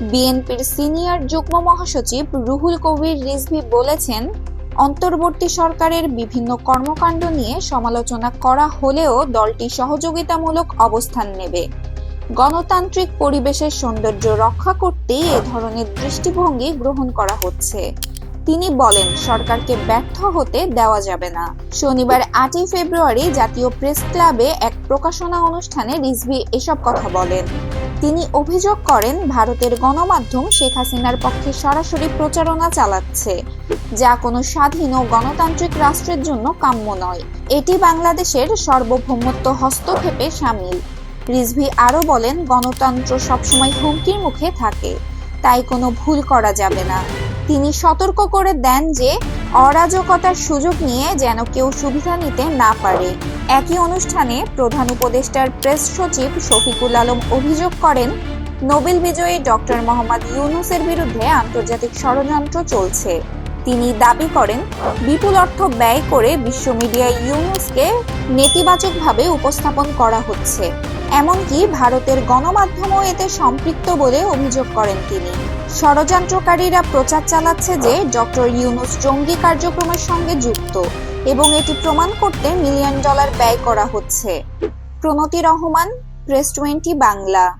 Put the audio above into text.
বিএনপির সিনিয়র যুগ্ম মহাসচিব রুহুল কবির রিজভী বলেছেন, অন্তর্বর্তী সরকারের বিভিন্ন কর্মকাণ্ড নিয়ে সমালোচনা করা হলেও দলটি সহযোগিতামূলক অবস্থান নেবে। গণতান্ত্রিক পরিবেশের সৌন্দর্য রক্ষা করতেই এ ধরনের দৃষ্টিভঙ্গি গ্রহণ করা হচ্ছে। তিনি বলেন, সরকারকে ব্যর্থ হতে দেওয়া যাবে না। শনিবার 8ই ফেব্রুয়ারি জাতীয় প্রেস ক্লাবে এক প্রকাশনা অনুষ্ঠানে রিজভী এসব কথা বলেন। তিনি অভিযোগ করেন, ভারতের গণমাধ্যম শেখ হাসিনার পক্ষে সরাসরি প্রচারণা চালাচ্ছে, যা কোনো স্বাধীন ও গণতান্ত্রিক রাষ্ট্রের জন্য কাম্য নয়। এটি বাংলাদেশের সার্বভৌমত্ব হস্তক্ষেপে শামিল। রিজভী আরও বলেন, গণতন্ত্র সবসময় হুমকির মুখে থাকে, তাই কোনো ভুল করা যাবে না। তিনি সতর্ক করে দেন যে অরাজকতার সুযোগ নিয়ে যেন কেউ সুবিধা নিতে না পারে। একই অনুষ্ঠানে প্রধান উপদেষ্টার প্রেস সচিব শফিকুল আলম অভিযোগ করেন, নোবেল বিজয়ী ডক্টর মোহাম্মদ ইউনূসের বিরুদ্ধে আন্তর্জাতিক ষড়যন্ত্র চলছে। তিনি দাবি করেন, বিপুল অর্থ ব্যয় করে বিশ্ব মিডিয়ায় ইউনূসকে নেতিবাচকভাবে উপস্থাপন করা হচ্ছে। এমনকি ভারতের গণমাধ্যমও এতে সম্পৃক্ত বলে অভিযোগ করেন তিনি। ষড়যন্ত্রকারীরা প্রচার চালাচ্ছে যে ডক্টর ইউনূস জঙ্গি কার্যক্রমের সঙ্গে যুক্ত এবং এটি প্রমাণ করতে $1 মিলিয়ন ব্যয় করা হচ্ছে। প্রণতি রহমান, প্রেস 20 বাংলা।